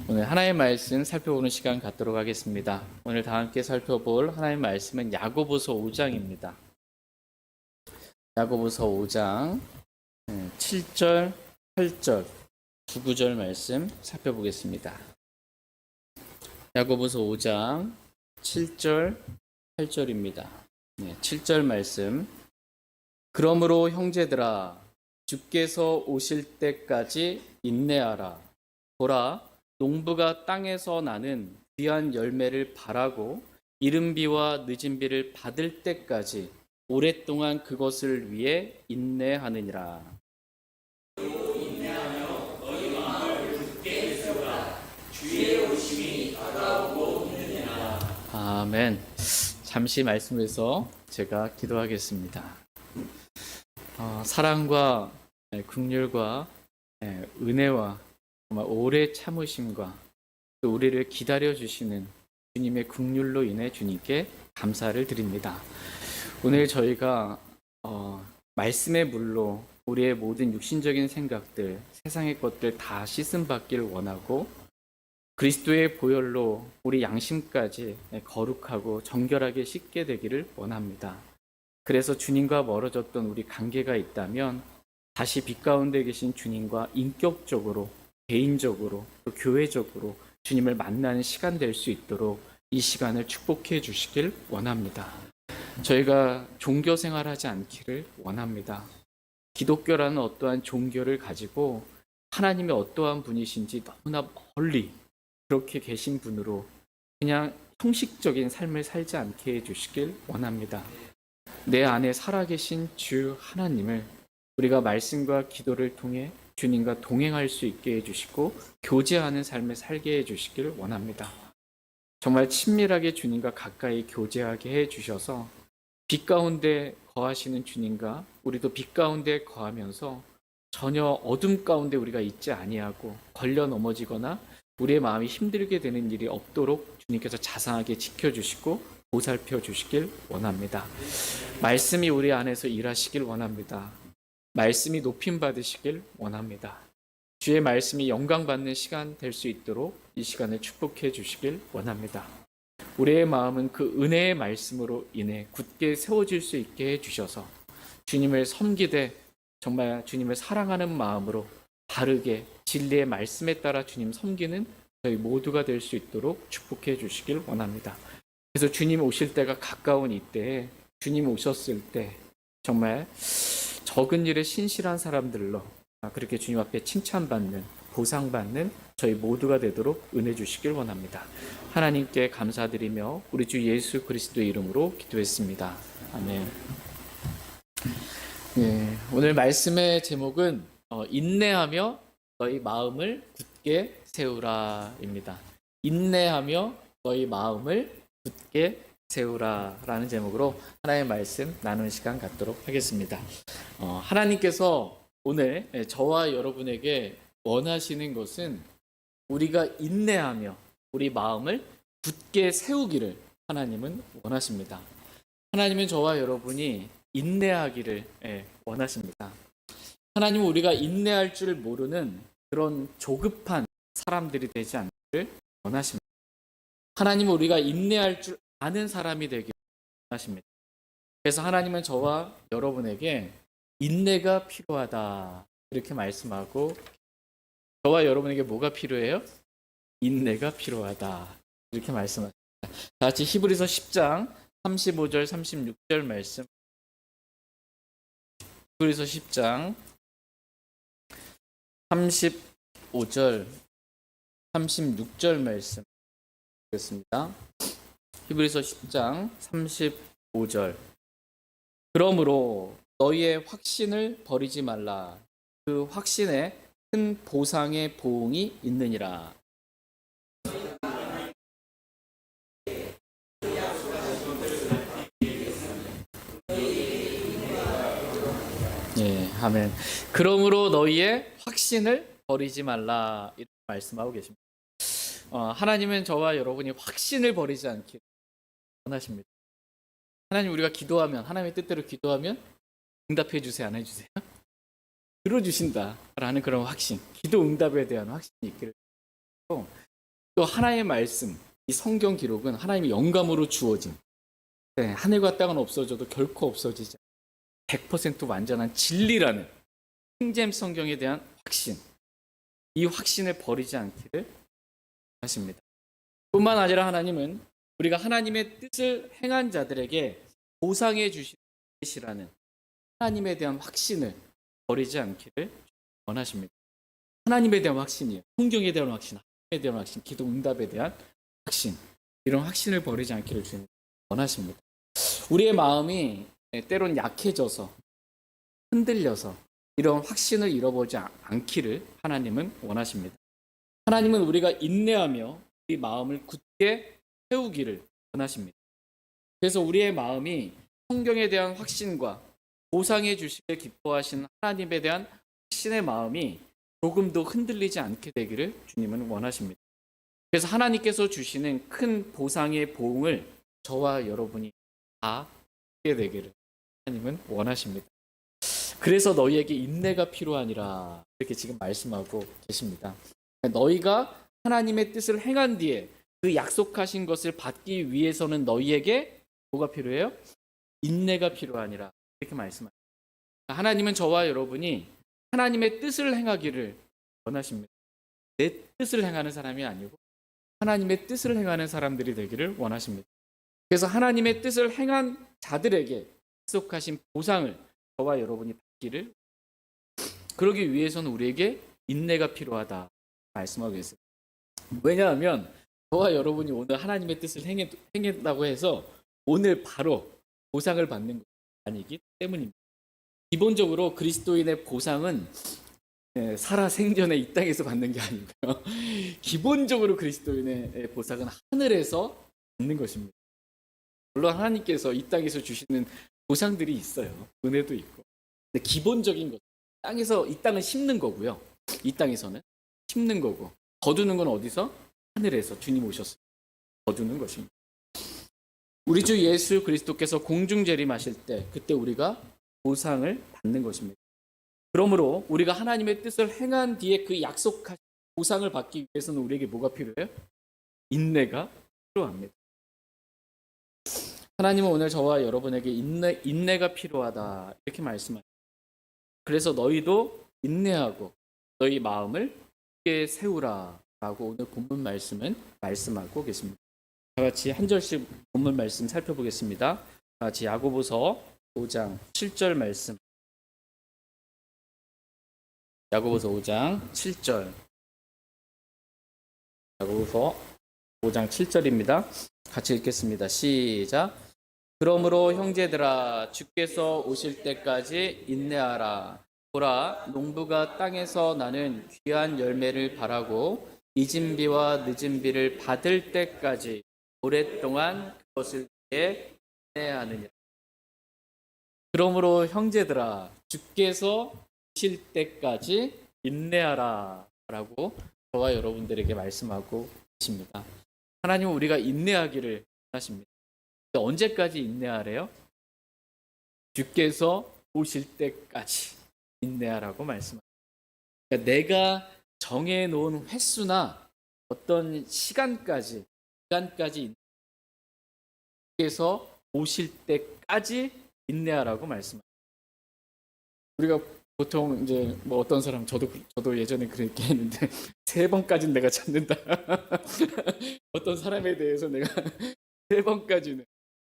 오늘 하나님의 말씀 살펴보는 시간 갖도록 하겠습니다. 오늘 다 함께 살펴볼 하나님의 말씀은 야고보서 5장입니다. 야고보서 5장 7절, 8절, 9절 말씀 살펴보겠습니다. 야고보서 5장 7절, 8절입니다. 7절 말씀. 그러므로 형제들아 주께서 오실 때까지 인내하라. 보라, 농부가 땅에서 나는 귀한 열매를 바라고 이른 비와 늦은 비를 받을 때까지 오랫동안 그것을 위해 인내하느니라. 아멘. 잠시 말씀에서 제가 기도하겠습니다. 사랑과 긍휼과 은혜와 정말 오래 참으심과 또 우리를 기다려주시는 주님의 긍휼로 인해 주님께 감사를 드립니다. 오늘 저희가 말씀의 물로 우리의 모든 육신적인 생각들, 세상의 것들 다 씻음 받기를 원하고 그리스도의 보혈로 우리 양심까지 거룩하고 정결하게 씻게 되기를 원합니다. 그래서 주님과 멀어졌던 우리 관계가 있다면 다시 빛 가운데 계신 주님과 인격적으로, 개인적으로, 또 교회적으로 주님을 만나는 시간 될 수 있도록 이 시간을 축복해 주시길 원합니다. 저희가 종교 생활하지 않기를 원합니다. 기독교라는 어떠한 종교를 가지고 하나님이 어떠한 분이신지 너무나 멀리 그렇게 계신 분으로 그냥 형식적인 삶을 살지 않게 해주시길 원합니다. 내 안에 살아계신 주 하나님을 우리가 말씀과 기도를 통해 주님과 동행할 수 있게 해주시고 교제하는 삶을 살게 해주시길 원합니다. 정말 친밀하게 주님과 가까이 교제하게 해주셔서 빛 가운데 거하시는 주님과 우리도 빛 가운데 거하면서 전혀 어둠 가운데 우리가 있지 아니하고 걸려 넘어지거나 우리의 마음이 힘들게 되는 일이 없도록 주님께서 자상하게 지켜주시고 보살펴 주시길 원합니다. 말씀이 우리 안에서 일하시길 원합니다. 말씀이 높임 받으시길 원합니다. 주의 말씀이 영광받는 시간 될 수 있도록 이 시간을 축복해 주시길 원합니다. 우리의 마음은 그 은혜의 말씀으로 인해 굳게 세워질 수 있게 해주셔서 주님을 섬기되 정말 주님을 사랑하는 마음으로 바르게 진리의 말씀에 따라 주님 섬기는 저희 모두가 될 수 있도록 축복해 주시길 원합니다. 그래서 주님 오실 때가 가까운 이때에 주님 오셨을 때 정말 적은 일에 신실한 사람들로 그렇게 주님 앞에 칭찬받는 보상받는 저희 모두가 되도록 은혜 주시길 원합니다. 하나님께 감사드리며 우리 주 예수 그리스도의 이름으로 기도했습니다. 아멘. 오늘 말씀의 제목은 인내하며 너희 마음을 굳게 세우라입니다. 인내하며 너희 마음을 굳게 세우라라는 제목으로 하나님의 말씀 나누는 시간 갖도록 하겠습니다. 하나님께서 오늘 저와 여러분에게 원하시는 것은 우리가 인내하며 우리 마음을 굳게 세우기를 하나님은 원하십니다. 하나님은 저와 여러분이 인내하기를 원하십니다. 하나님은 우리가 인내할 줄 모르는 그런 조급한 사람들이 되지 않기를 원하십니다. 하나님은 우리가 인내할 줄 아는 사람이 되기를 원하십니다. 그래서 하나님은 저와 여러분에게 인내가 필요하다 이렇게 말씀하고 저와 여러분에게 뭐가 필요해요? 인내가 필요하다 이렇게 말씀하십니다. 다 같이 히브리서 10장 35절 36절 말씀 히브리서 10장 35절 36절 말씀 보겠습니다. 히브리서 10장 35절 그러므로 너희의 확신을 버리지 말라. 그 확신에 큰 보상의 보응이 있느니라. 아멘. 그러므로 너희의 확신을 버리지 말라 이렇게 말씀하고 계십니다. 하나님은 저와 여러분이 확신을 버리지 않기를 원하십니다. 하나님 우리가 기도하면 하나님의 뜻대로 기도하면 응답해 주세요, 안 해주세요? 들어주신다라는 그런 확신, 기도 응답에 대한 확신이 있기를 또 하나의 말씀, 이 성경 기록은 하나님의 영감으로 주어진, 하늘과 땅은 없어져도 결코 없어지지 않는 100% 완전한 진리라는 킹제임스 성경에 대한 확신, 이 확신을 버리지 않기를 하십니다. 뿐만 아니라 하나님은 우리가 하나님의 뜻을 행한 자들에게 보상해 주시는 것이라는 하나님에 대한 확신을 버리지 않기를 원하십니다. 하나님에 대한 확신이에요. 성경에 대한 확신, 하나님에 대한 확신, 기도 응답에 대한 확신, 이런 확신을 버리지 않기를 주님 원하십니다. 우리의 마음이 때론 약해져서 흔들려서 이런 확신을 잃어버리지 않기를 하나님은 원하십니다. 하나님은 우리가 인내하며 우리 마음을 굳게 세우기를 원하십니다. 그래서 우리의 마음이 성경에 대한 확신과 보상해 주시길 기뻐하시는 하나님에 대한 확신의 마음이 조금도 흔들리지 않게 되기를 주님은 원하십니다. 그래서 하나님께서 주시는 큰 보상의 보응을 저와 여러분이 다 받게 되기를 하나님은 원하십니다. 그래서 너희에게 인내가 필요하니라, 이렇게 지금 말씀하고 계십니다. 너희가 하나님의 뜻을 행한 뒤에 그 약속하신 것을 받기 위해서는 너희에게 뭐가 필요해요? 인내가 필요하니라, 이렇게 말씀합니다. 하나님은 저와 여러분이 하나님의 뜻을 행하기를 원하십니다. 내 뜻을 행하는 사람이 아니고 하나님의 뜻을 행하는 사람들이 되기를 원하십니다. 그래서 하나님의 뜻을 행한 자들에게 약속하신 보상을 저와 여러분이 받기를, 그러기 위해서는 우리에게 인내가 필요하다 말씀하고 있습니다. 왜냐하면 저와 여러분이 오늘 하나님의 뜻을 행했다고 해서 오늘 바로 보상을 받는 것이 아니기 때문입니다. 기본적으로 그리스도인의 보상은 살아생전에 이 땅에서 받는 게 아니고요. 기본적으로 그리스도인의 보상은 하늘에서 받는 것입니다. 물론 하나님께서 이 땅에서 주시는 보상들이 있어요. 은혜도 있고. 근데 기본적인 것, 이 땅은 심는 거고요. 이 땅에서는 심는 거고, 거두는 건 어디서? 하늘에서 주님 오셨어요. 거두는 것입니다. 우리 주 예수 그리스도께서 공중 재림하실 때 그때 우리가 보상을 받는 것입니다. 그러므로 우리가 하나님의 뜻을 행한 뒤에 그 약속하신 보상을 받기 위해서는 우리에게 뭐가 필요해요? 인내가 필요합니다. 하나님은 오늘 저와 여러분에게 인내가 필요하다, 이렇게 말씀하십니다. 그래서 너희도 인내하고 너희 마음을 굳게 세우라 라고 오늘 본문 말씀은 말씀하고 계십니다. 다 같이 한 절씩 본문 말씀 살펴보겠습니다. 다 같이 야고보서 5장 7절 말씀. 야고보서 5장 7절. 야고보서 5장 7절입니다. 같이 읽겠습니다. 시작. 그러므로 형제들아, 주께서 오실 때까지 인내하라. 보라, 농부가 땅에서 나는 귀한 열매를 바라고 잊은 비와 늦은 비를 받을 때까지 오랫동안 그것을 위해 인내하느니라. 그러므로 형제들아, 주께서 오실 때까지 인내하라 라고 저와 여러분들에게 말씀하고 계십니다. 하나님은 우리가 인내하기를 원하십니다. 언제까지 인내하래요? 주께서 오실 때까지 인내하라고 말씀합니다. 그러니까 내가 정해놓은 횟수나 어떤 시간까지 주께서 오실 때까지 인내하라고 말씀합니다. 우리가 보통 이제 뭐 어떤 사람, 저도 예전에 그렇게 했는데 3번까지는 내가 참는다. 어떤 사람에 대해서 내가 3번까지는,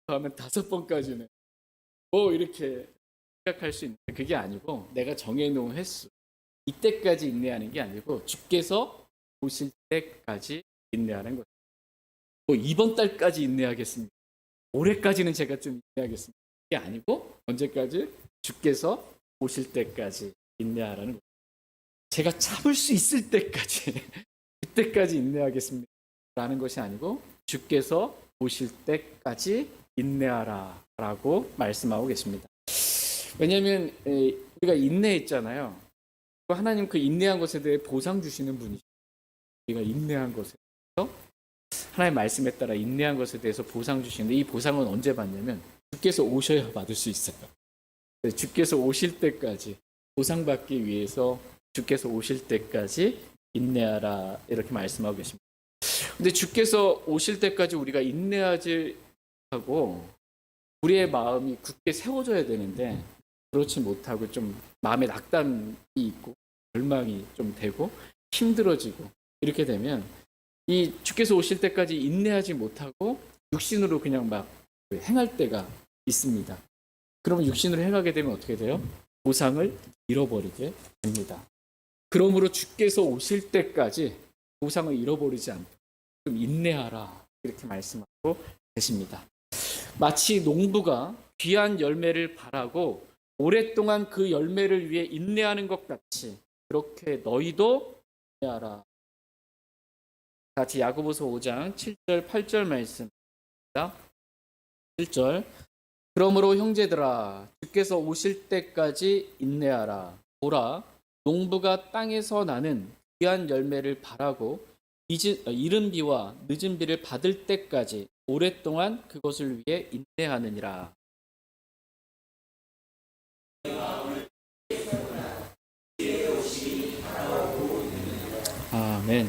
하면 5번까지는 뭐 이렇게 생각할 수 있는데, 그게 아니고 내가 정해놓은 횟수, 이때까지 인내하는 게 아니고 주께서 오실 때까지 인내하는 거죠. 뭐 이번 달까지 인내하겠습니다. 올해까지는 제가 좀 인내하겠습니다. 그게 아니고 언제까지? 주께서 오실 때까지 인내하라는 거죠. 제가 참을 수 있을 때까지 그때까지 인내하겠습니다 라는 것이 아니고 주께서 오실 때까지 인내하라 라고 말씀하고 계십니다. 왜냐하면 우리가 인내했잖아요. 하나님 그 인내한 것에 대해 보상 주시는 분이죠. 우리가 인내한 것에 대해서, 하나님 말씀에 따라 인내한 것에 대해서 보상 주시는데, 이 보상은 언제 받냐면 주께서 오셔야 받을 수 있어요. 주께서 오실 때까지, 보상받기 위해서 주께서 오실 때까지 인내하라, 이렇게 말씀하고 계십니다. 근데 주께서 오실 때까지 우리가 인내하지 하고 우리의 마음이 굳게 세워져야 되는데 그렇지 못하고 좀 마음에 낙담이 있고 절망이 좀 되고 힘들어지고 이렇게 되면 이 주께서 오실 때까지 인내하지 못하고 육신으로 그냥 막 행할 때가 있습니다. 그러면 육신으로 행하게 되면 어떻게 돼요? 보상을 잃어버리게 됩니다. 그러므로 주께서 오실 때까지 보상을 잃어버리지 않도록 좀 인내하라 이렇게 말씀하고 계십니다. 마치 농부가 귀한 열매를 바라고 오랫동안 그 열매를 위해 인내하는 것 같이 그렇게 너희도 인내하라. 같이 야고보서 5장 7절 8절 말씀입니다. 7절 그러므로 형제들아 주께서 오실 때까지 인내하라. 보라 농부가 땅에서 나는 귀한 열매를 바라고 이른 비와 늦은 비를 받을 때까지 오랫동안 그것을 위해 인내하느니라. 아멘.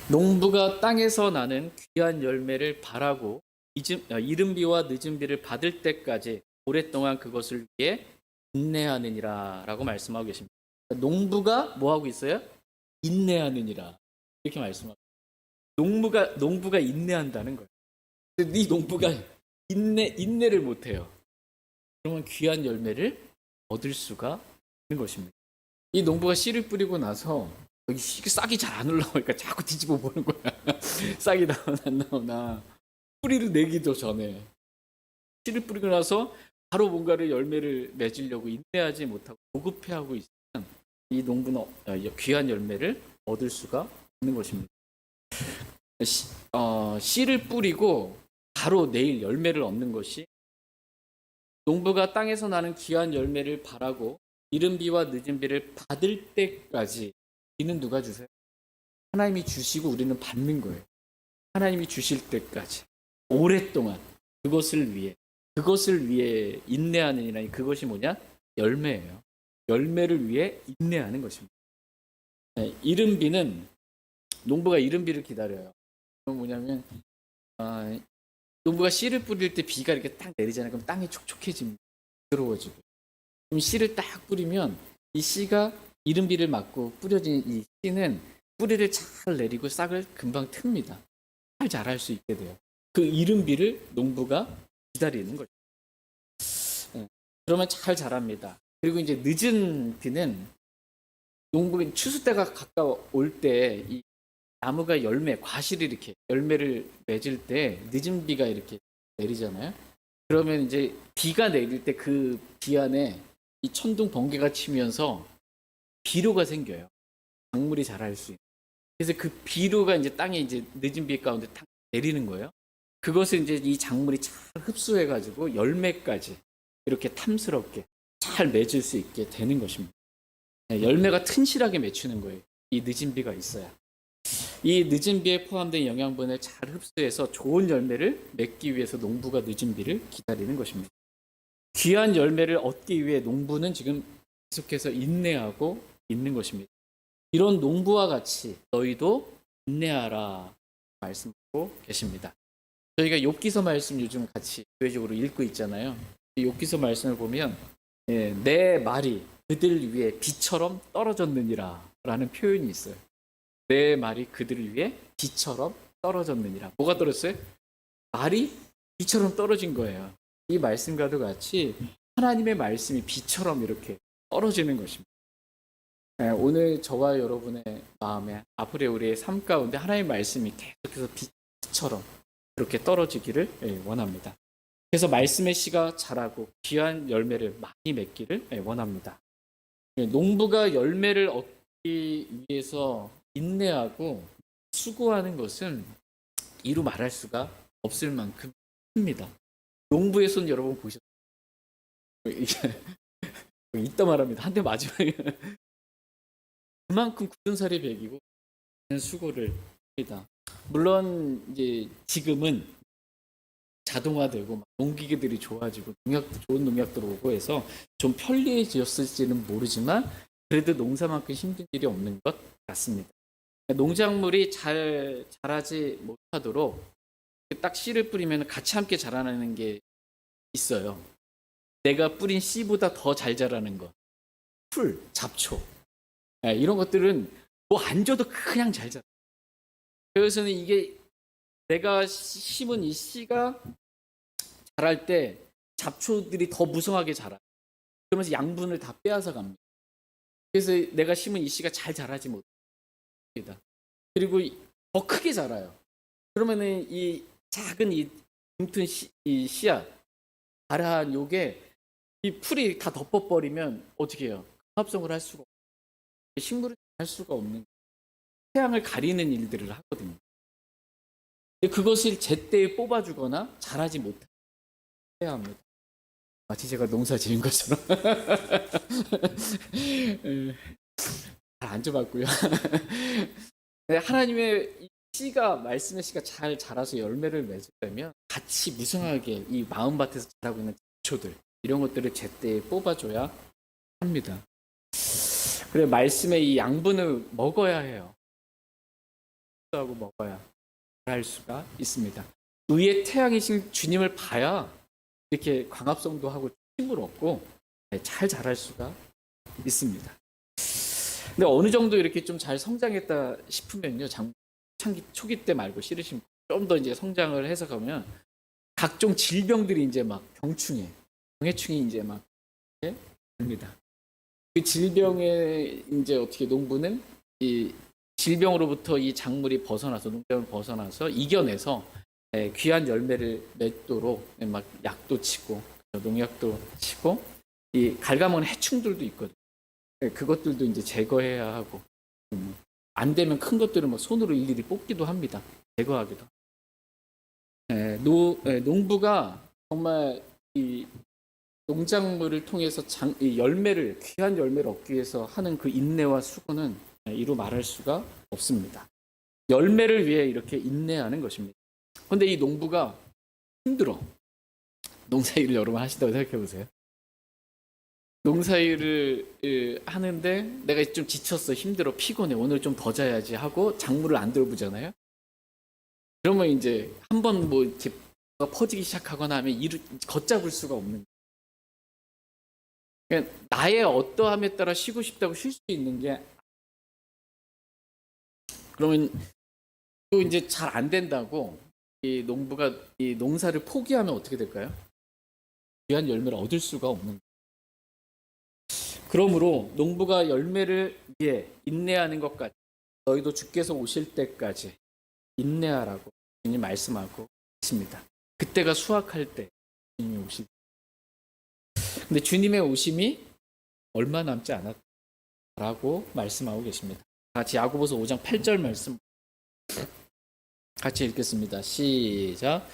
농부가 땅에서 나는 귀한 열매를 바라고 이른 비와 늦은 비를 받을 때까지 오랫동안 그것을 위해 인내하느니라 라고 말씀하고 계십니다. 농부가 뭐 하고 있어요? 인내하느니라 이렇게 말씀하고 농부가 인내한다는 거예요. 근데 이 농부가 인내를 못해요. 그러면 귀한 열매를 얻을 수가 있는 것입니다. 이 농부가 씨를 뿌리고 나서 여기 싹이 잘 안 올라오니까 자꾸 뒤집어 보는 거야. 싹이 나오나 안 나오나. 뿌리를 내기도 전에 씨를 뿌리고 나서 바로 뭔가를 열매를 맺으려고 인내하지 못하고 조급해하고 있으면 이 농부는 귀한 열매를 얻을 수가 있는 것입니다. 씨를 뿌리고 바로 내일 열매를 얻는 것이 농부가 땅에서 나는 귀한 열매를 바라고 이른 비와 늦은 비를 받을 때까지 비는 누가 주세요? 하나님이 주시고 우리는 받는 거예요. 하나님이 주실 때까지 오랫동안 그것을 위해 인내하느니라. 그것이 뭐냐? 열매예요. 열매를 위해 인내하는 것입니다. 이른 비는 농부가 이른 비를 기다려요. 그건 뭐냐면 농부가 씨를 뿌릴 때 비가 이렇게 딱 내리잖아요. 그럼 땅이 촉촉해집니다. 부드러워지고. 그럼 씨를 딱 뿌리면 이 씨가 이른 비를 맞고 뿌려진 이 씨는 뿌리를 잘 내리고 싹을 금방 틉니다. 잘 자랄 수 있게 돼요. 그 이른 비를 농부가 기다리는 거죠. 그러면 잘 자랍니다. 그리고 이제 늦은 비는 농부는 추수 때가 가까울 때 이 나무가 과실이 이렇게 열매를 맺을 때 늦은 비가 이렇게 내리잖아요. 그러면 이제 비가 내릴 때 그 비 안에 이 천둥 번개가 치면서 비료가 생겨요. 작물이 자랄 수 있는. 그래서 그 비료가 이제 땅에 이제 늦은 비 가운데 딱 내리는 거예요. 그것을 이제 이 작물이 잘 흡수해가지고 열매까지 이렇게 탐스럽게 잘 맺을 수 있게 되는 것입니다. 열매가 튼실하게 맺히는 거예요. 이 늦은 비가 있어야. 이 늦은 비에 포함된 영양분을 잘 흡수해서 좋은 열매를 맺기 위해서 농부가 늦은 비를 기다리는 것입니다. 귀한 열매를 얻기 위해 농부는 지금 계속해서 인내하고 있는 것입니다. 이런 농부와 같이 너희도 인내하라 말씀하고 계십니다. 저희가 욥기서 말씀 요즘 같이 교회적으로 읽고 있잖아요. 이 욥기서 말씀을 보면 내 말이 그들 위해 비처럼 떨어졌느니라 라는 표현이 있어요. 내 말이 그들을 위해 비처럼 떨어졌느니라. 뭐가 떨어졌어요? 말이 비처럼 떨어진 거예요. 이 말씀과도 같이 하나님의 말씀이 비처럼 이렇게 떨어지는 것입니다. 오늘 저와 여러분의 마음에 앞으로의 우리의 삶 가운데 하나님의 말씀이 계속해서 비처럼 그렇게 떨어지기를 원합니다. 그래서 말씀의 씨가 자라고 귀한 열매를 많이 맺기를 원합니다. 농부가 열매를 얻기 위해서 인내하고 수고하는 것은 이루 말할 수가 없을 만큼 큽니다. 농부의 손 여러분 보셨어요? 이따 말합니다. 한 대 맞으면 그만큼 굳은 살이 배기고 수고를 합니다. 물론 이제 지금은 자동화되고 농기계들이 좋아지고 좋은 농약들 오고 해서 좀 편리해졌을지는 모르지만 그래도 농사만큼 힘든 일이 없는 것 같습니다. 농작물이 잘 자라지 못하도록 딱 씨를 뿌리면 같이 함께 자라나는 게 있어요. 내가 뿌린 씨보다 더 잘 자라는 것, 풀, 잡초, 이런 것들은 뭐 안 줘도 그냥 잘 자라. 그래서는 이게 내가 심은 이 씨가 자랄 때 잡초들이 더 무성하게 자라. 그러면서 양분을 다 빼앗아 갑니다. 그래서 내가 심은 이 씨가 잘 자라지 못합니다. 그리고 더 크게 자라요. 그러면은 이 작은 이 뭉튼 이 씨앗, 자란 요게 이 풀이 다 덮어버리면 어떻게 해요? 합성을 할 수가 없어요. 식물을 할 수가 없는 태양을 가리는 일들을 하거든요. 근데 그것을 제때에 뽑아주거나 잘하지 못해야 합니다. 마치 제가 농사 지은 것처럼. 잘 안 줘봤고요. 하나님의 이 씨가, 말씀의 씨가 잘 자라서 열매를 맺으려면 같이 무성하게 이 마음밭에서 자라고 있는 잡초들, 이런 것들을 제때에 뽑아줘야 합니다. 그래, 말씀의 이 양분을 먹어야 해요. 하고 먹어야 할 수가 있습니다. 의의 태양이신 주님을 봐야 이렇게 광합성도 하고 힘을 얻고 잘 자랄 수가 있습니다. 근데 어느 정도 이렇게 좀 잘 성장했다 싶으면요, 창기 초기 때 말고 씨르신 좀 더 이제 성장을 해서 가면 각종 질병들이 이제 막 병해충이 이제 막 됩니다. 그 질병에 이제 어떻게 농부는 이 질병으로부터 이 작물이 벗어나서, 농작물 벗어나서 이겨내서 귀한 열매를 맺도록 막 약도 치고 농약도 치고, 이 갉아먹는 해충들도 있거든요. 그것들도 이제 제거해야 하고, 안 되면 큰 것들은 뭐 손으로 일일이 뽑기도 합니다. 제거하기도. 농부가 정말 이 농작물을 통해서 이 열매를, 귀한 열매를 얻기 위해서 하는 그 인내와 수고는 이루 말할 수가 없습니다. 열매를 위해 이렇게 인내하는 것입니다. 그런데 이 농부가 힘들어. 농사일을 여러 번 하시다고 생각해 보세요. 농사일을 하는데 내가 좀 지쳤어, 힘들어, 피곤해, 오늘 좀 더 자야지 하고 작물을 안 돌보잖아요. 그러면 이제 한번 뭐 이렇게 퍼지기 시작하거나 하면 걷잡을 수가 없는. 그러니까 나의 어떠함에 따라 쉬고 싶다고 쉴 수 있는 게, 그러면 또 이제 잘 안 된다고 이 농부가 이 농사를 포기하면 어떻게 될까요? 귀한 열매를 얻을 수가 없는 거예요. 그러므로 농부가 열매를 위해 인내하는 것 같이 너희도 주께서 오실 때까지 인내하라고 주님 말씀하고 있습니다. 그때가 수확할 때 주님이 오실 때. 근데 주님의 오심이 얼마 남지 않았다라고 말씀하고 계십니다. 같이 야고보서 5장 8절 말씀 같이 읽겠습니다. 시작.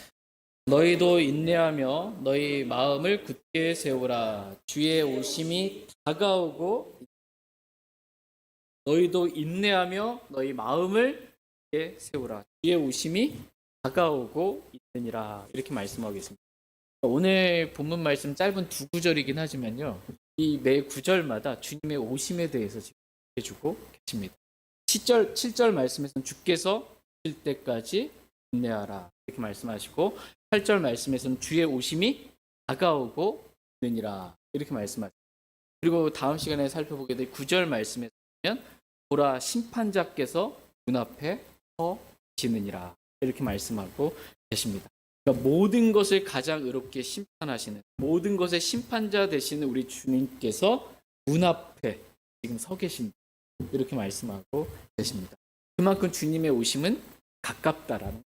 너희도 인내하며 너희 마음을 굳게 세우라. 주의 오심이 다가오고, 너희도 인내하며 너희 마음을 굳게 세우라. 주의 오심이 다가오고 있느니라. 이렇게 말씀하고 있습니다. 오늘 본문 말씀 짧은 두 구절이긴 하지만요, 이 매 구절마다 주님의 오심에 대해서 지금 해주고 계십니다. 7절 말씀에서는 주께서 오실 때까지 인내하라 이렇게 말씀하시고, 8절 말씀에서는 주의 오심이 다가오고 있느니라 이렇게 말씀하십니다. 그리고 다음 시간에 살펴보게 될 9절 말씀에 보면 보라 심판자께서 눈앞에 서 계시느니라 이렇게 말씀하고 계십니다. 그러니까 모든 것을 가장 의롭게 심판하시는, 모든 것의 심판자 되시는 우리 주님께서 눈앞에 지금 서 계신다 이렇게 말씀하고 계십니다. 그만큼 주님의 오심은 가깝다라는,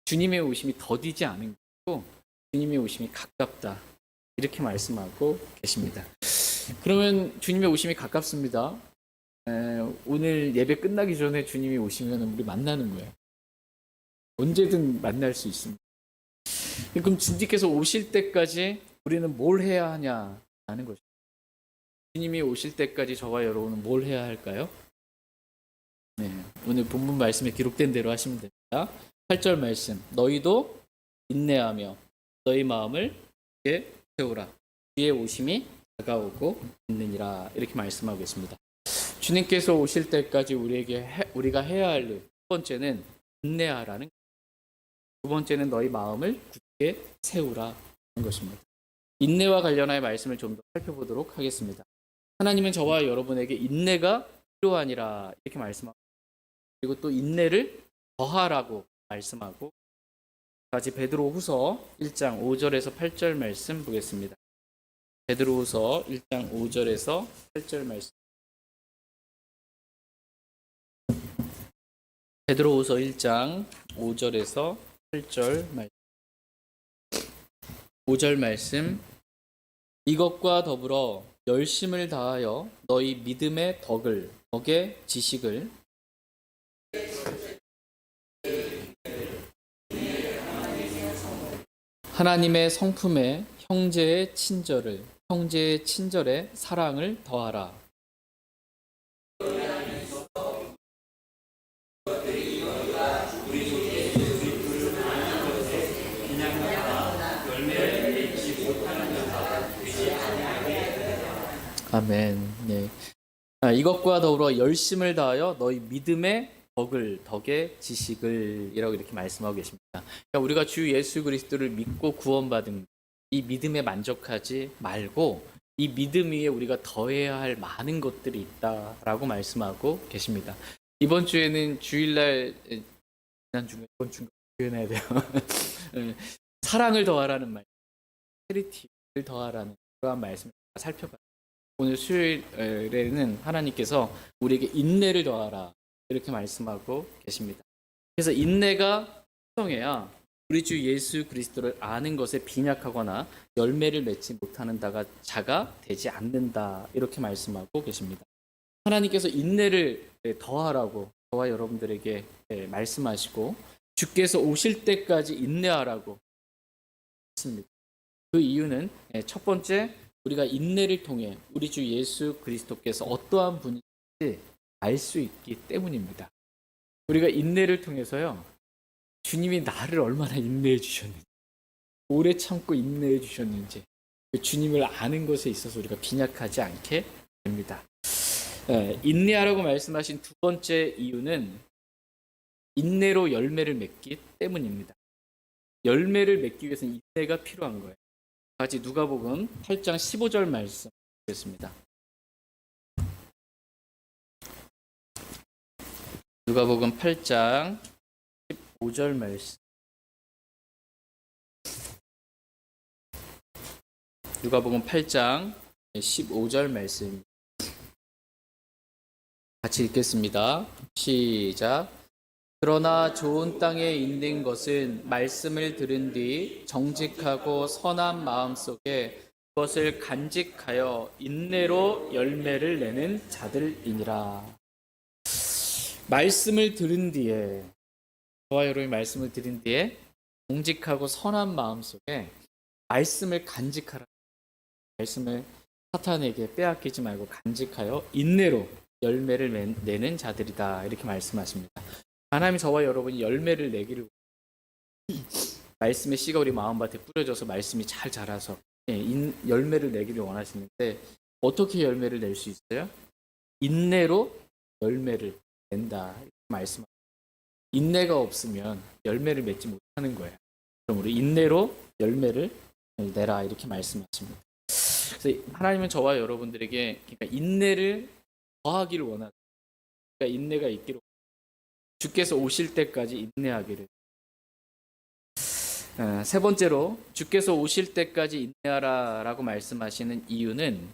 주님의 오심이 더디지 않은 것이고 주님의 오심이 가깝다 이렇게 말씀하고 계십니다. 그러면 주님의 오심이 가깝습니다. 오늘 예배 끝나기 전에 주님이 오시면 우리 만나는 거예요. 언제든 만날 수 있습니다. 그럼 주님께서 오실 때까지 우리는 뭘 해야 하냐라는 것입니다. 주님이 오실 때까지 저와 여러분은 뭘 해야 할까요? 오늘 본문 말씀에 기록된 대로 하시면 됩니다. 8절 말씀, 너희도 인내하며 너희 마음을 굳게 세우라. 주의 오심이 다가오고 있느니라 이렇게 말씀하고 있습니다. 주님께서 오실 때까지 우리가 해야 할 일, 첫 번째는 인내하라는, 두 번째는 너희 마음을 굳게 세우라는 것입니다. 인내와 관련하여 말씀을 좀 더 살펴보도록 하겠습니다. 하나님은 저와 여러분에게 인내가 필요하니라 이렇게 말씀하고, 그리고 또 인내를 더하라고 말씀하고, 같이 베드로후서 1장 5절에서 8절 말씀 보겠습니다. 베드로후서 1장 5절에서 8절 말씀. 베드로후서 1장 5절에서 8절 말씀. 5절 말씀. 이것과 더불어 열심을 다하여 너희 믿음의 덕의 지식을 하나님의 성품에 형제의 친절에 사랑을 더하라. 아멘. 네. 이것과 더불어 열심을 다하여 너희 믿음의 덕의 지식을 이라고 이렇게 말씀하고 계십니다. 그러니까 우리가 주 예수 그리스도를 믿고 구원받은 이 믿음에 만족하지 말고 이 믿음 위에 우리가 더해야 할 많은 것들이 있다라고 말씀하고 계십니다. 이번 주에는 주일날, 지난주인가 이번 주인가 표현해야 돼요. 사랑을 더하라는 말, 캐리티를 더하라는 그러한 말씀을 살펴봐요. 오늘 수요일에는 하나님께서 우리에게 인내를 더하라 이렇게 말씀하고 계십니다. 그래서 인내가 풍성해야 우리 주 예수 그리스도를 아는 것에 빈약하거나 열매를 맺지 못하는 자가 되지 않는다 이렇게 말씀하고 계십니다. 하나님께서 인내를 더하라고 저와 여러분들에게 말씀하시고 주께서 오실 때까지 인내하라고 했습니다. 그 이유는 첫 번째, 우리가 인내를 통해 우리 주 예수 그리스도께서 어떠한 분인지 알 수 있기 때문입니다. 우리가 인내를 통해서요, 주님이 나를 얼마나 인내해 주셨는지, 오래 참고 인내해 주셨는지, 그 주님을 아는 것에 있어서 우리가 빈약하지 않게 됩니다. 인내하라고 말씀하신 두 번째 이유는 인내로 열매를 맺기 때문입니다. 열매를 맺기 위해서는 인내가 필요한 거예요. 같이 누가복음 8장 15절 말씀 보겠습니다. 누가복음 8장 15절 말씀. 누가복음 8장 15절 말씀. 같이 읽겠습니다. 시작. 그러나 좋은 땅에 있는 것은 말씀을 들은 뒤 정직하고 선한 마음 속에 그것을 간직하여 인내로 열매를 내는 자들이니라. 말씀을 들은 뒤에, 저와 여러분이 말씀을 들은 뒤에 정직하고 선한 마음 속에 말씀을 간직하라. 말씀을 사탄에게 빼앗기지 말고 간직하여 인내로 열매를 내는 자들이다. 이렇게 말씀하십니다. 하나님이 저와 여러분이 열매를 내기를, 말씀의 씨가 우리 마음밭에 뿌려져서 말씀이 잘 자라서 열매를 내기를 원하시는데, 어떻게 열매를 낼 수 있어요? 인내로 열매를 낸다 이렇게 말씀합니다. 인내가 없으면 열매를 맺지 못하는 거예요. 그럼 우리 인내로 열매를 내라 이렇게 말씀하십니다. 그래서 하나님은 저와 여러분들에게 그러니까 인내를 더하기를 원하는, 그러니까 인내가 있기를, 주께서 오실 때까지 인내하기를. 세 번째로 주께서 오실 때까지 인내하라 라고 말씀하시는 이유는,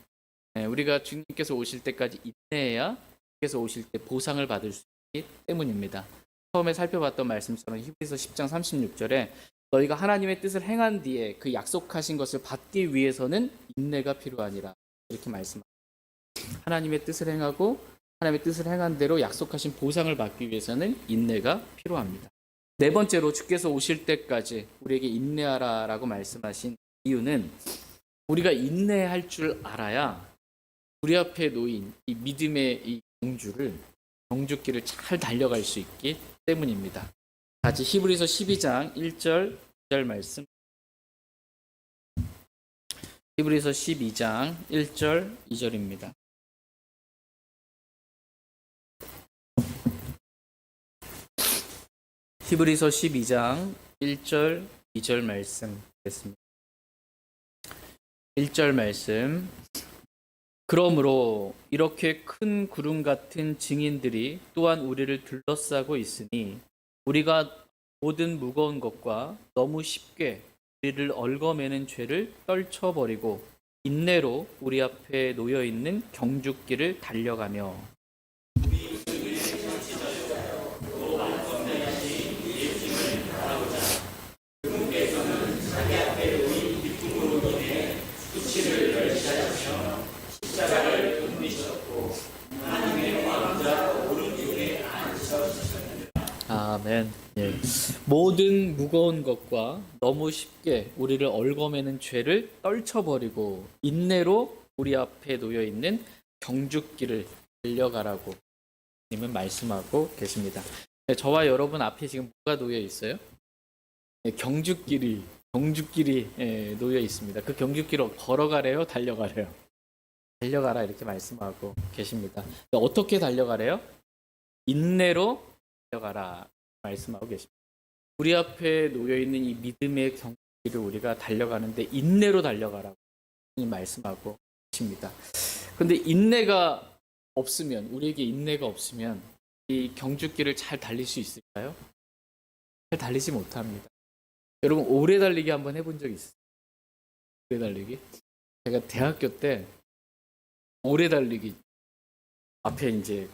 우리가 주님께서 오실 때까지 인내해야 주께서 오실 때 보상을 받을 수 있기 때문입니다. 처음에 살펴봤던 말씀처럼 히브리서 10장 36절에 너희가 하나님의 뜻을 행한 뒤에 그 약속하신 것을 받기 위해서는 인내가 필요하니라 이렇게 말씀합니다. 하나님의 뜻을 행하고 하나님의 뜻을 행한 대로 약속하신 보상을 받기 위해서는 인내가 필요합니다. 네 번째로 주께서 오실 때까지 우리에게 인내하라 라고 말씀하신 이유는, 우리가 인내할 줄 알아야 우리 앞에 놓인 이 믿음의 이 경주길을 잘 달려갈 수 있기 때문입니다. 같이 히브리서 12장 1절 2절 말씀. 히브리서 12장 1절 2절입니다. 히브리서 12장 1절, 2절 말씀 됐습니다. 1절 말씀. 그러므로 이렇게 큰 구름 같은 증인들이 또한 우리를 둘러싸고 있으니 우리가 모든 무거운 것과 너무 쉽게 우리를 얽어매는 죄를 떨쳐버리고 인내로 우리 앞에 놓여 있는 경주길을 달려가며. 아멘. 예. 모든 무거운 것과 너무 쉽게 우리를 얽어매는 죄를 떨쳐버리고 인내로 우리 앞에 놓여 있는 경주길을 달려가라고 님은 말씀하고 계십니다. 네, 저와 여러분 앞에 지금 뭐가 놓여 있어요? 네, 경주길이 놓여 있습니다. 그 경주길을 걸어가래요, 달려가래요? 달려가라 이렇게 말씀하고 계십니다. 어떻게 달려가래요? 인내로 달려가라 말씀하고 계십니다. 우리 앞에 놓여 있는 이 믿음의 경주길을 우리가 달려가는데 인내로 달려가라고 말씀하고 계십니다. 그런데 인내가 없으면, 우리에게 인내가 없으면 이 경주길을 잘 달릴 수 있을까요? 잘 달리지 못합니다. 여러분 오래 달리기 한번 해본 적 있어요? 오래 달리기? 제가 대학교 때 오래 달리기 앞에 이제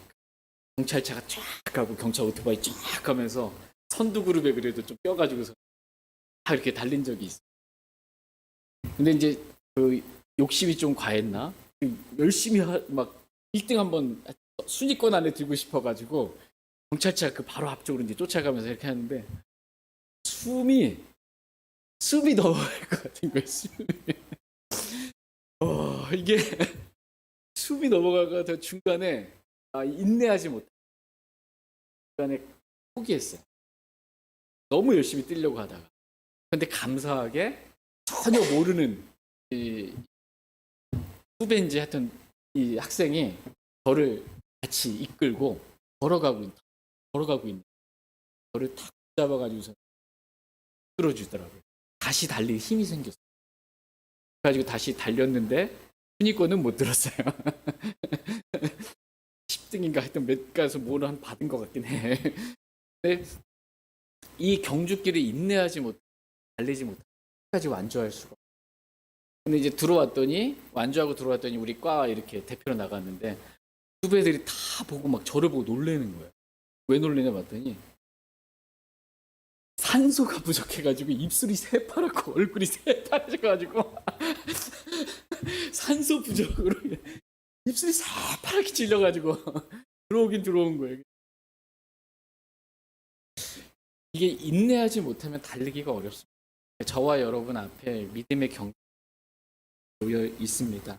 경찰차가 쫙 가고 경찰 오토바이 쫙 가면서 선두 그룹에 그래도 좀 껴가지고서 다 이렇게 달린 적이 있어요. 근데 이제 그 욕심이 좀 과했나? 열심히 막 1등 한번 순위권 안에 들고 싶어가지고 경찰차 그 바로 앞쪽으로 이제 쫓아가면서 이렇게 하는데 숨이 넘어갈 것 같은 거예요. 이게 숨이 넘어가서 중간에 인내하지 못해. 중간에 포기했어요. 너무 열심히 뛰려고 하다가. 근데 감사하게 전혀 모르는 이 후배인지 하여튼 이 학생이 저를 같이 이끌고 걸어가고 있는 저를 탁 잡아가지고서 끌어주더라고요. 다시 달릴 힘이 생겼어요. 그래가지고 다시 달렸는데 순위권은 못 들었어요. 10등인가 하여튼 몇 가서 뭐를 한 받은 것 같긴 해. 근데 이 경주길을 인내하지 못, 달리지 못까지 완주할 수가. 근데 이제 완주하고 들어왔더니 우리 과 이렇게 대표로 나갔는데 후배들이 다 보고 막 저를 보고 놀래는 거예요. 왜 놀래냐 봤더니 산소가 부족해가지고 입술이 새파랗고 얼굴이 새파래져가지고 산소 부족으로 입술이 새파랗게 질려가지고 들어온 거예요. 이게 인내하지 못하면 달리기가 어렵습니다. 저와 여러분 앞에 믿음의 경주 놓여 있습니다.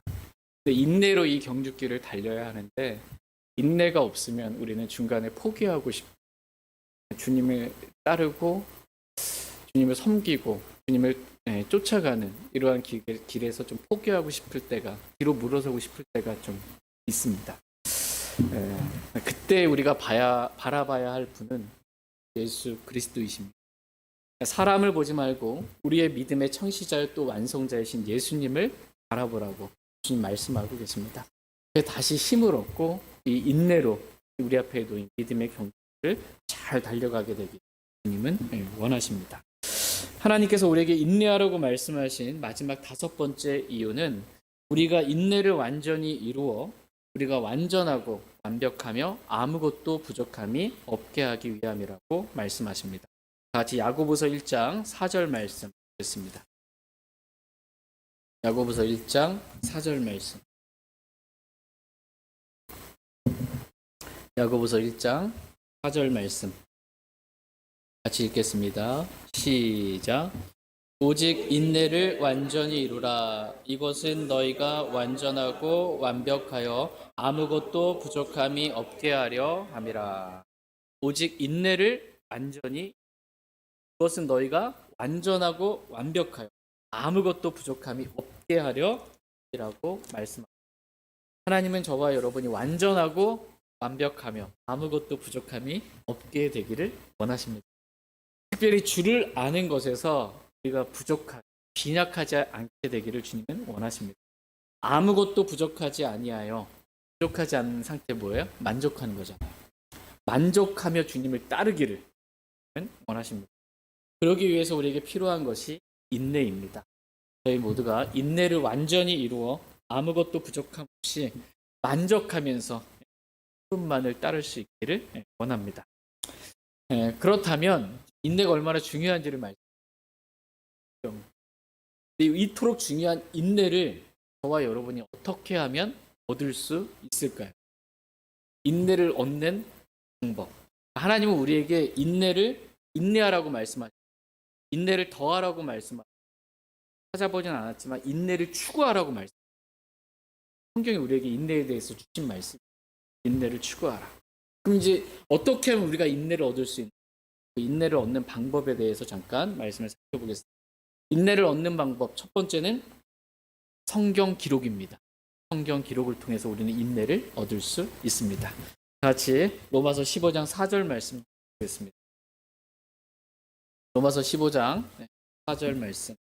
근데 인내로 이 경주길을 달려야 하는데 인내가 없으면 우리는 중간에 포기하고 싶고 주님을 따르고 주님을 섬기고 주님을 쫓아가는 이러한 길에서 좀 포기하고 싶을 때가, 뒤로 물러서고 싶을 때가 좀 있습니다. 그때 우리가 바라봐야 할 분은 예수 그리스도이십니다. 사람을 보지 말고 우리의 믿음의 청시자 또 완성자이신 예수님을 바라보라고 주님 말씀하고 계십니다. 다시 힘을 얻고 이 인내로 우리 앞에 놓인 믿음의 경주를 잘 달려가게 되길 주님은 원하십니다. 하나님께서 우리에게 인내하라고 말씀하신 마지막 5번째 이유는 우리가 인내를 완전히 이루어 우리가 완전하고 완벽하며 아무것도 부족함이 없게 하기 위함이라고 말씀하십니다. 같이 야고보서 1장 4절 말씀 듣습니다. 야고보서 1장 4절 말씀. 야고보서 1장 4절 말씀. 같이 읽겠습니다. 시작. 오직 인내를 완전히 이루라. 이것은 너희가 완전하고 완벽하여 아무것도 부족함이 없게 하려 함이라. 오직 인내를 완전히, 이것은 너희가 완전하고 완벽하여 아무것도 부족함이 없게 하려 함이라고 말씀합니다. 하나님은 저와 여러분이 완전하고 완벽하며 아무것도 부족함이 없게 되기를 원하십니다. 특별히 주를 아는 것에서 우리가 빈약하지 않게 되기를 주님은 원하십니다. 아무것도 부족하지 아니하여 부족하지 않은 상태 뭐예요? 만족하는 거잖아요. 만족하며 주님을 따르기를 원하십니다. 그러기 위해서 우리에게 필요한 것이 인내입니다. 저희 모두가 인내를 완전히 이루어 아무것도 부족함 없이 만족하면서 그분만을 따를 수 있기를 원합니다. 그렇다면 인내가 얼마나 중요한지를 말씀드립니다. 이토록 중요한 인내를 저와 여러분이 어떻게 하면 얻을 수 있을까요? 인내를 얻는 방법. 하나님은 우리에게 인내를 인내하라고 말씀하시고 인내를 더하라고 말씀하시고 찾아보진 않았지만 인내를 추구하라고 말씀하시고 성경이 우리에게 인내에 대해서 주신 말씀. 인내를 추구하라. 그럼 이제 어떻게 하면 우리가 인내를 얻을 수 있는 그 인내를 얻는 방법에 대해서 잠깐 말씀을 살펴보겠습니다. 인내를 얻는 방법 첫 번째는 성경 기록입니다. 성경 기록을 통해서 우리는 인내를 얻을 수 있습니다. 같이 로마서 15장 4절 말씀 보겠습니다. 로마서 15장 4절 말씀.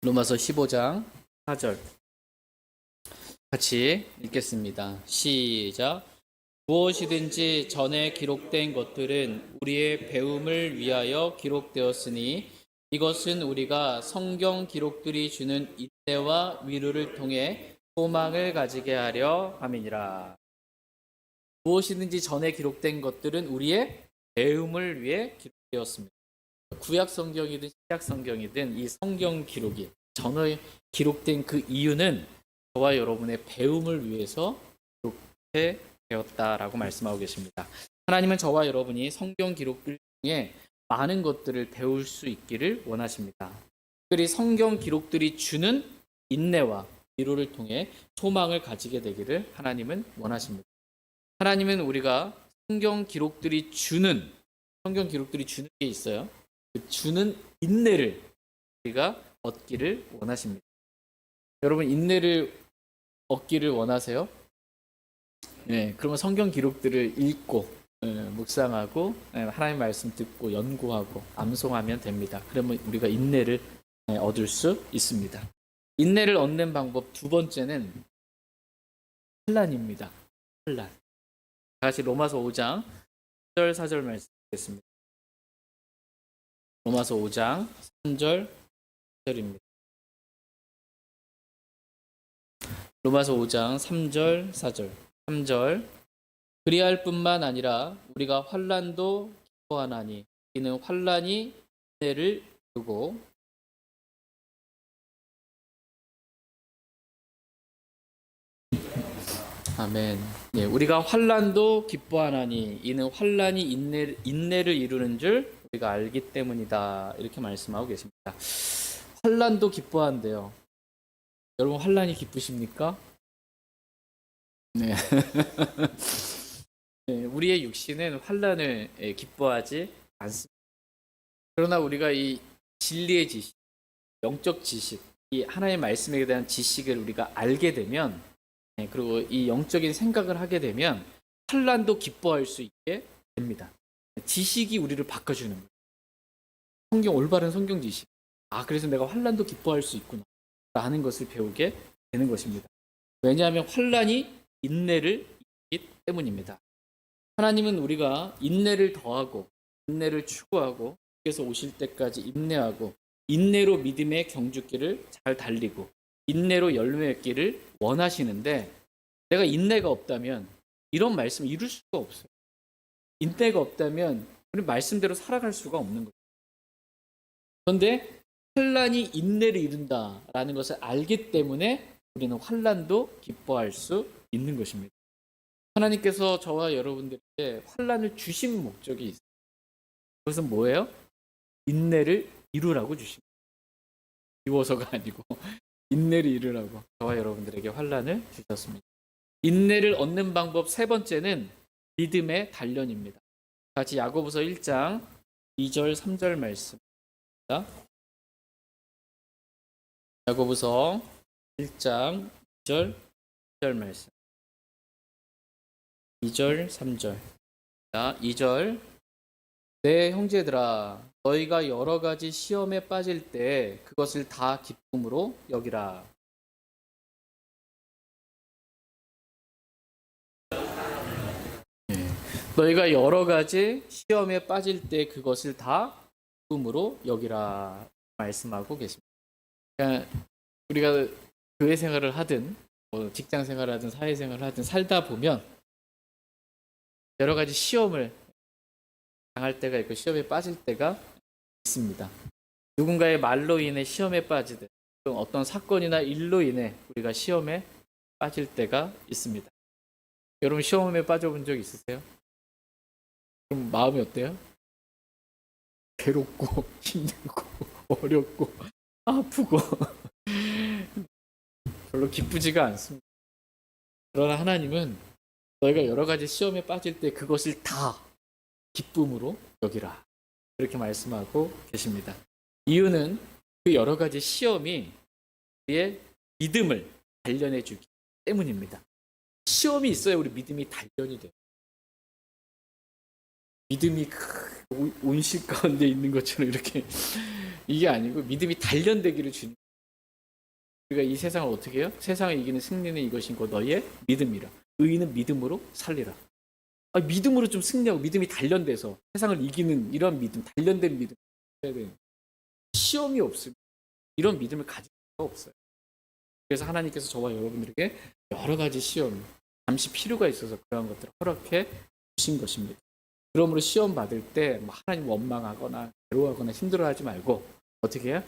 로마서 15장 4절 같이 읽겠습니다. 시작. 무엇이든지 전에 기록된 것들은 우리의 배움을 위하여 기록되었으니 이것은 우리가 성경 기록들이 주는 인내와 위로를 통해 소망을 가지게 하려 함이니라. 무엇이든지 전에 기록된 것들은 우리의 배움을 위해 기록되었습니다. 구약 성경이든 신약 성경이든 이 성경 기록이 전에 기록된 그 이유는 저와 여러분의 배움을 위해서 기록해 되었다라고 말씀하고 계십니다. 하나님은 저와 여러분이 성경 기록을 통해 많은 것들을 배울 수 있기를 원하십니다. 특별히 성경 기록들이 주는 인내와 위로를 통해 소망을 가지게 되기를 하나님은 원하십니다. 하나님은 우리가 성경 기록들이 주는 게 있어요. 그 주는 인내를 우리가 얻기를 원하십니다. 여러분 인내를 얻기를 원하세요? 네, 그러면 성경 기록들을 읽고 묵상하고 하나님 말씀 듣고 연구하고 암송하면 됩니다. 그러면 우리가 인내를 얻을 수 있습니다. 인내를 얻는 방법 두 번째는 환난입니다. 환난. 다시 로마서 5장 3절 4절 말씀 드리겠습니다. 로마서 5장 3절 4절입니다. 로마서 5장 3절 4절 3절 그리할 뿐만 아니라 우리가 환난도 기뻐하나니 이는 환난이 인내를 이루고 아멘. 네, 우리가 환난도 기뻐하나니 이는 환난이 인내를 이루는 줄 우리가 알기 때문이다. 이렇게 말씀하고 계십니다. 환난도 기뻐한대요. 여러분 환난이 기쁘십니까? 네. 네, 우리의 육신은 환난을 기뻐하지 않습니다. 그러나 우리가 이 진리의 지식, 영적 지식, 이 하나님의 말씀에 대한 지식을 우리가 알게 되면 그리고 이 영적인 생각을 하게 되면 환난도 기뻐할 수 있게 됩니다. 지식이 우리를 바꿔주는 거예요. 올바른 성경 지식. 그래서 내가 환난도 기뻐할 수 있구나 라는 것을 배우게 되는 것입니다. 왜냐하면 환난이 인내를 이기 때문입니다. 하나님은 우리가 인내를 더하고 인내를 추구하고 주께서 오실 때까지 인내하고 인내로 믿음의 경주길을 잘 달리고 인내로 열매 맺기를 원하시는데 내가 인내가 없다면 이런 말씀을 이룰 수가 없어요. 인내가 없다면 우리 말씀대로 살아갈 수가 없는 거예요. 그런데 환난이 인내를 이룬다라는 것을 알기 때문에 우리는 환난도 기뻐할 수 있는 것입니다. 하나님께서 저와 여러분들에게 환난을 주신 목적이 있어요. 그것은 뭐예요? 인내를 이루라고 주십니다. 이워서가 아니고 인내를 이루라고 저와 여러분들에게 환난을 주셨습니다. 인내를 얻는 방법 세 번째는 믿음의 단련입니다. 같이 야고보서 1장 2절 3절 말씀입니다. 야고보서 1장 2절 3절 말씀 2절 3절 자, 2절. 내 형제들아, 너희가 여러 가지 시험에 빠질 때 그것을 다 기쁨으로 여기라. 너희가 여러 가지 시험에 빠질 때 그것을 다 기쁨으로 여기라 말씀하고 계십니다. 그러니까 우리가 교회 생활을 하든 직장 생활을 하든 사회 생활을 하든 살다 보면 여러 가지 시험을 당할 때가 있고 시험에 빠질 때가 있습니다. 누군가의 말로 인해 시험에 빠지든 어떤 사건이나 일로 인해 우리가 시험에 빠질 때가 있습니다. 여러분 시험에 빠져본 적 있으세요? 그럼 마음이 어때요? 괴롭고 힘들고 어렵고 아프고 별로 기쁘지가 않습니다. 그러나 하나님은 너희가 여러 가지 시험에 빠질 때 그것을 다 기쁨으로 여기라 이렇게 말씀하고 계십니다. 이유는 그 여러 가지 시험이 우리의 믿음을 단련해 주기 때문입니다. 시험이 있어야 우리 믿음이 단련이 돼요. 믿음이 온실 가운데 있는 것처럼 이렇게 이게 아니고 믿음이 단련되기를 주는. 우리가 이 세상을 어떻게 해요? 세상을 이기는 승리는 이것인 곧 너희의 믿음이라. 의인은 믿음으로 살리라. 믿음으로 좀 승리하고 믿음이 단련돼서 세상을 이기는 이런 믿음, 단련된 믿음 해야 돼요. 시험이 없으면 이런 믿음을 가질 수가 없어요. 그래서 하나님께서 저와 여러분들에게 여러 가지 시험, 잠시 필요가 있어서 그러한 것들을 허락해 주신 것입니다. 그러므로 시험 받을 때 하나님 원망하거나 괴로워하거나 힘들어하지 말고 어떻게 해요?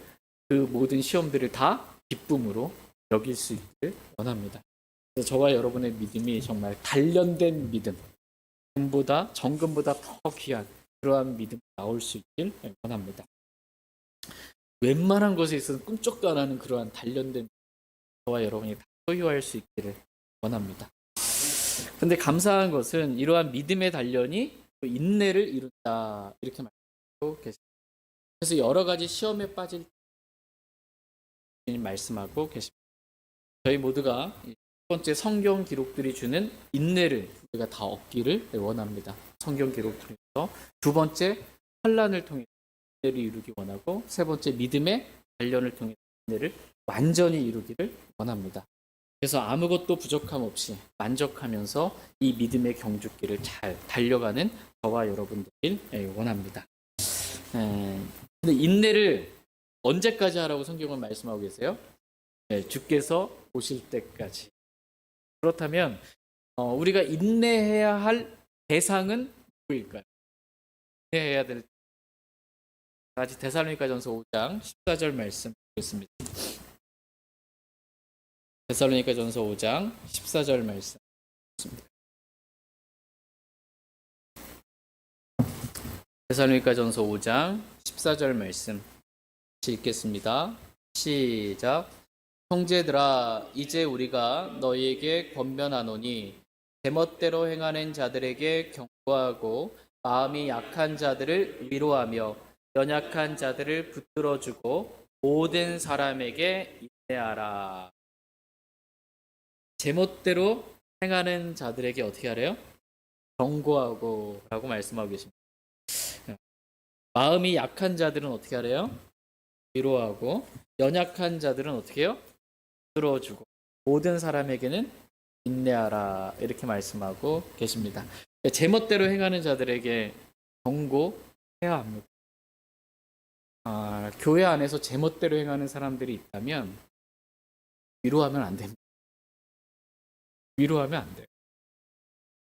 그 모든 시험들을 다 기쁨으로 여길 수 있기를 원합니다. 그래서 저와 여러분의 믿음이 정말 단련된 믿음, 정금보다 더 귀한 그러한 믿음 나올 수 있길 원합니다. 웬만한 것에 있어서 꿈쩍도 안 하는 그러한 단련된 저와 여러분이 다 소유할 수 있기를 원합니다. 그런데 감사한 것은 이러한 믿음의 단련이 인내를 이룬다 이렇게 말하고 계십니다. 그래서 여러 가지 시험에 빠질 때 말씀하고 계십니다. 저희 모두가 첫 번째 성경 기록들이 주는 인내를 우리가 다 얻기를 원합니다. 성경 기록들에서 두 번째 환난을 통해 인내를 이루기 원하고 세 번째 믿음의 단련을 통해 인내를 완전히 이루기를 원합니다. 그래서 아무것도 부족함 없이 만족하면서 이 믿음의 경주길을 잘 달려가는 저와 여러분들을 원합니다. 근데 인내를 언제까지 하라고 성경은 말씀하고 계세요? 주께서 오실 때까지. 그렇다면 우리가 인내해야 할 대상은 누구일까요? 인내해야 될 같이 데살로니가전서 5장 14절 말씀 보겠습니다. 데살로니가전서 5장 14절 말씀. 데살로니가전서 5장 14절 말씀 읽겠습니다. 시작. 형제들아, 이제 우리가 너희에게 권면하노니 제멋대로 행하는 자들에게 경고하고 마음이 약한 자들을 위로하며 연약한 자들을 붙들어주고 모든 사람에게 인내하라. 제멋대로 행하는 자들에게 어떻게 하래요? 경고하고 라고 말씀하고 계십니다. 마음이 약한 자들은 어떻게 하래요? 위로하고 연약한 자들은 어떻게 해요? 들어주고 모든 사람에게는 인내하라 이렇게 말씀하고 계십니다. 제멋대로 행하는 자들에게 경고해야 합니다. 교회 안에서 제멋대로 행하는 사람들이 있다면 위로하면 안 됩니다. 위로하면 안 돼요.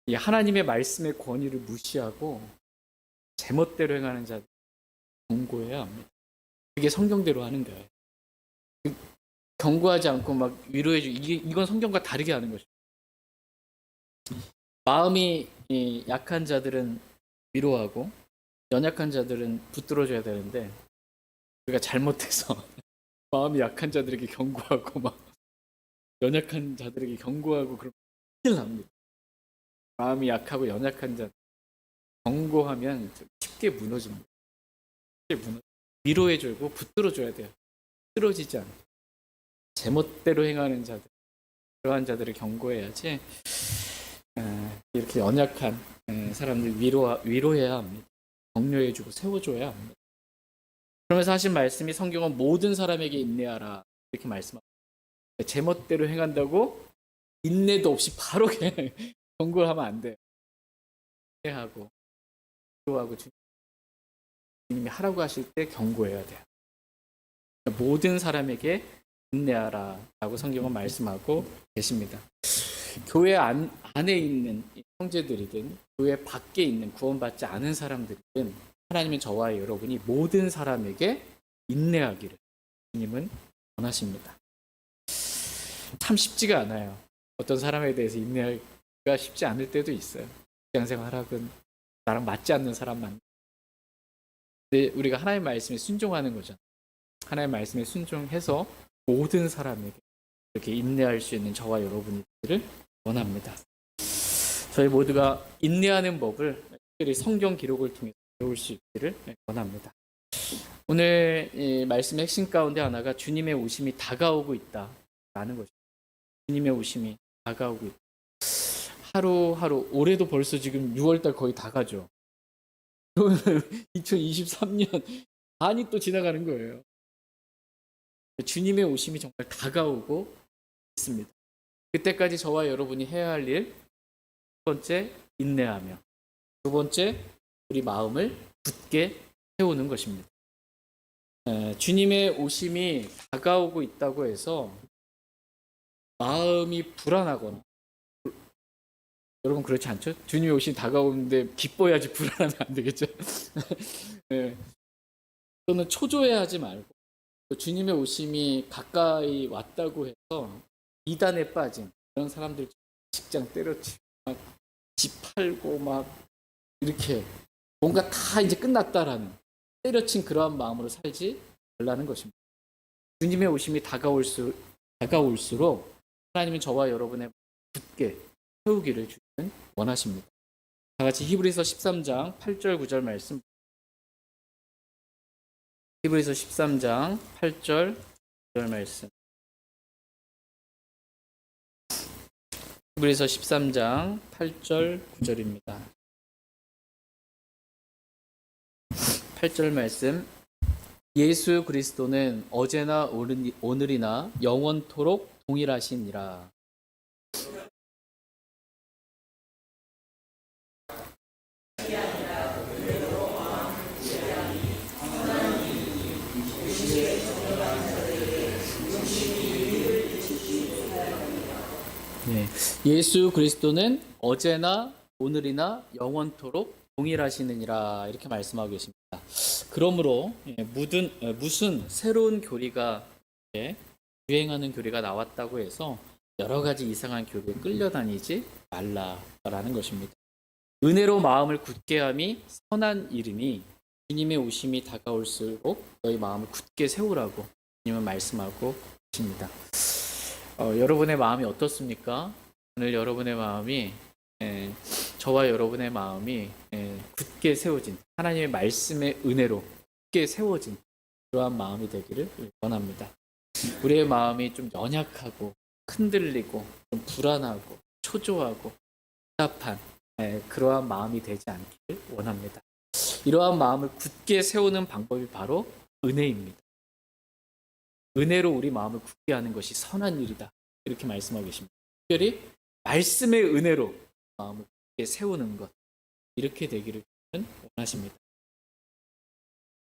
이 하나님의 말씀의 권위를 무시하고 제멋대로 행하는 자들 경고해야 합니다. 그게 성경대로 하는 거예요. 경고하지 않고 막 위로해주고 이건 성경과 다르게 하는 것입니다. 마음이 약한 자들은 위로하고 연약한 자들은 붙들어줘야 되는데 우리가 잘못해서 마음이 약한 자들에게 경고하고 막 연약한 자들에게 경고하고 그러면 큰일 납니다. 마음이 약하고 연약한 자 경고하면 쉽게 무너집니다. 위로해주고 붙들어줘야 돼요. 쓰러지지 않고 제멋대로 행하는 자들 그러한 자들을 경고해야지 이렇게 연약한 사람들 위로해야 합니다. 격려해주고 세워줘야 합니다. 그러면서 하신 말씀이 성경은 모든 사람에게 인내하라 이렇게 말씀합니다. 제멋대로 행한다고 인내도 없이 바로 그냥 경고를 하면 안 돼요. 인내하고 위로하고 주님이 하라고 하실 때 경고해야 돼요. 모든 사람에게 인내하라 라고 성경은 말씀하고 계십니다. 교회 안에 있는 형제들이든 교회 밖에 있는 구원받지 않은 사람들이든 하나님은 저와 여러분이 모든 사람에게 인내하기를 주님은 원하십니다. 참 쉽지가 않아요. 어떤 사람에 대해서 인내하기가 쉽지 않을 때도 있어요. 직장생활하건 나랑 맞지 않는 사람만. 근데 우리가 하나님의 말씀에 순종하는 거잖아요. 하나님의 말씀에 순종해서 모든 사람에게 이렇게 인내할 수 있는 저와 여러분들을 원합니다. 저희 모두가 인내하는 법을 특별히 성경 기록을 통해 배울 수 있기를 원합니다. 오늘 이 말씀의 핵심 가운데 하나가 주님의 오심이 다가오고 있다라는 것입니다. 주님의 오심이 다가오고 있다. 하루하루 올해도 벌써 지금 6월달 거의 다 가죠. 2023년 반이 또 지나가는 거예요. 주님의 오심이 정말 다가오고 있습니다. 그때까지 저와 여러분이 해야 할 일, 첫 번째 인내하며, 두 번째 우리 마음을 굳게 세우는 것입니다. 주님의 오심이 다가오고 있다고 해서 마음이 불안하거나, 여러분 그렇지 않죠? 주님의 오심이 다가오는데 기뻐야지 불안하면 안 되겠죠? 네. 또는 초조해하지 말고 주님의 오심이 가까이 왔다고 해서 이단에 빠진 그런 사람들, 직장 때려치고 막 집 팔고 막 이렇게 뭔가 다 이제 끝났다라는 때려친 그러한 마음으로 살지 말라는 것입니다. 주님의 오심이 다가올수록 하나님은 저와 여러분의 굳게 세우기를 주님은 원하십니다. 다 같이 히브리서 13장 8절 9절 말씀. 히브리서 13장 8절 9절 말씀. 히브리서 13장 8절 9절입니다. 8절 말씀. 예수 그리스도는 어제나 오늘이나 영원토록 동일하시니라. 네. 예수 그리스도는 어제나 오늘이나 영원토록 동일하시느니라 이렇게 말씀하고 계십니다. 그러므로 무슨 새로운 교리가 유행하는 교리가 나왔다고 해서 여러 가지 이상한 교리에 끌려다니지 말라라는 것입니다. 은혜로 마음을 굳게 함이 선한 일이니 주님의 오심이 다가올수록 너희 마음을 굳게 세우라고 주님은 말씀하고 계십니다. 여러분의 마음이 어떻습니까? 오늘 여러분의 마음이 저와 여러분의 마음이 굳게 세워진 하나님의 말씀의 은혜로 굳게 세워진 그러한 마음이 되기를 원합니다. 우리의 마음이 좀 연약하고 흔들리고 좀 불안하고 초조하고 답답한 그러한 마음이 되지 않기를 원합니다. 이러한 마음을 굳게 세우는 방법이 바로 은혜입니다. 은혜로 우리 마음을 굳게 하는 것이 선한 일이다. 이렇게 말씀하고 계십니다. 특별히 말씀의 은혜로 마음을 굳게 세우는 것. 이렇게 되기를 원하십니다.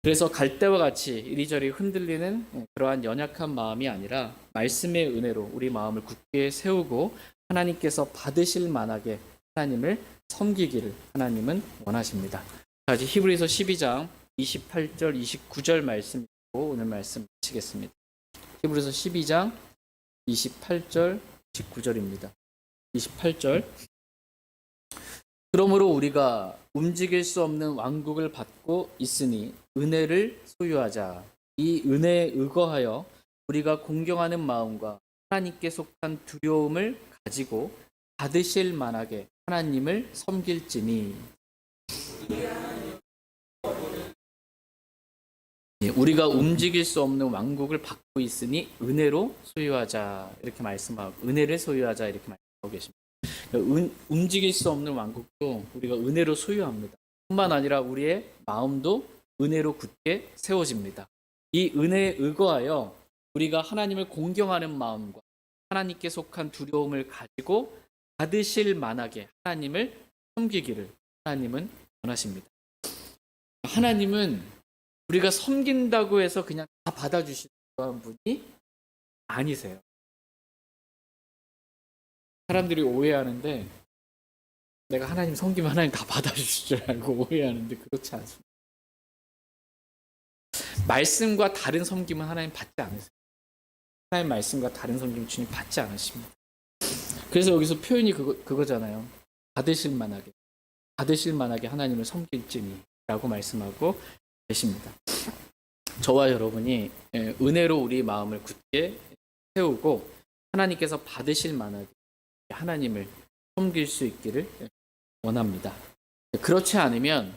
그래서 갈대와 같이 이리저리 흔들리는 그러한 연약한 마음이 아니라 말씀의 은혜로 우리 마음을 굳게 세우고 하나님께서 받으실 만하게 하나님을 섬기기를 하나님은 원하십니다. 다시 히브리서 12장 28절 29절 말씀 읽고 오늘 말씀 마치겠습니다. 히브리서 12장 28절 29절입니다. 28절. 그러므로 우리가 움직일 수 없는 왕국을 받고 있으니 은혜를 소유하자. 이 은혜에 의거하여 우리가 공경하는 마음과 하나님께 속한 두려움을 가지고 받으실 만하게 하나님을 섬길지니. 우리가 움직일 수 없는 왕국을 받고 있으니 은혜로 소유하자 이렇게 말씀하고 은혜를 소유하자 이렇게 말씀하고 계십니다. 움직일 수 없는 왕국도 우리가 은혜로 소유합니다. 뿐만 아니라 우리의 마음도 은혜로 굳게 세워집니다. 이 은혜에 의거하여 우리가 하나님을 공경하는 마음과 하나님께 속한 두려움을 가지고 받으실 만하게 하나님을 섬기기를 하나님은 원하십니다. 하나님은 우리가 섬긴다고 해서 그냥 다 받아주시는 그런 분이 아니세요. 사람들이 오해하는데 내가 하나님 섬기면 하나님 다 받아주실 줄 알고 오해하는데 그렇지 않습니다. 말씀과 다른 섬김은 하나님 받지 않으세요. 하나님 말씀과 다른 섬김 주님 받지 않으십니다. 그래서 여기서 표현이 그거잖아요. 받으실 만하게 하나님을 섬길지니 라고 말씀하고 계십니다. 저와 여러분이 은혜로 우리 마음을 굳게 세우고 하나님께서 받으실 만하게 하나님을 섬길 수 있기를 원합니다. 그렇지 않으면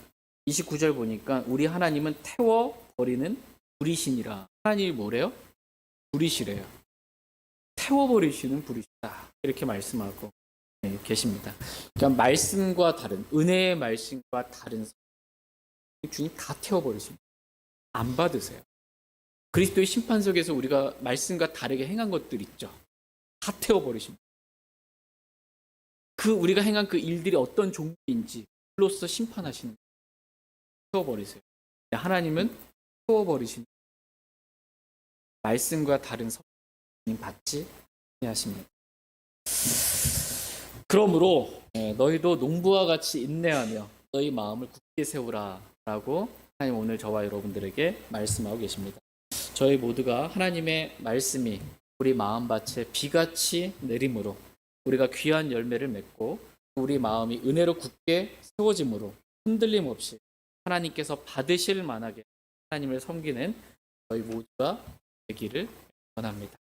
29절 보니까 우리 하나님은 태워버리는 불이시니라. 하나님이 뭐래요? 불이시래요. 태워버리시는 불이시다. 이렇게 말씀하고 계십니다. 그러니까 말씀과 다른, 은혜의 말씀과 다른 주님 다 태워버리십니다. 안 받으세요. 그리스도의 심판석에서 우리가 말씀과 다르게 행한 것들 있죠. 다 태워버리십니다. 우리가 행한 그 일들이 어떤 종류인지 그로써 심판하시는 거예요. 태워버리세요. 하나님은 태워버리시는 말씀과 다른 성님 받지 아니하십니다. 그러므로 너희도 농부와 같이 인내하며 너희 마음을 굳게 세우라 라고 하나님 오늘 저와 여러분들에게 말씀하고 계십니다. 저희 모두가 하나님의 말씀이 우리 마음밭에 비같이 내림으로 우리가 귀한 열매를 맺고 우리 마음이 은혜로 굳게 세워짐으로 흔들림 없이 하나님께서 받으실 만하게 하나님을 섬기는 저희 모두가 되기를 원합니다.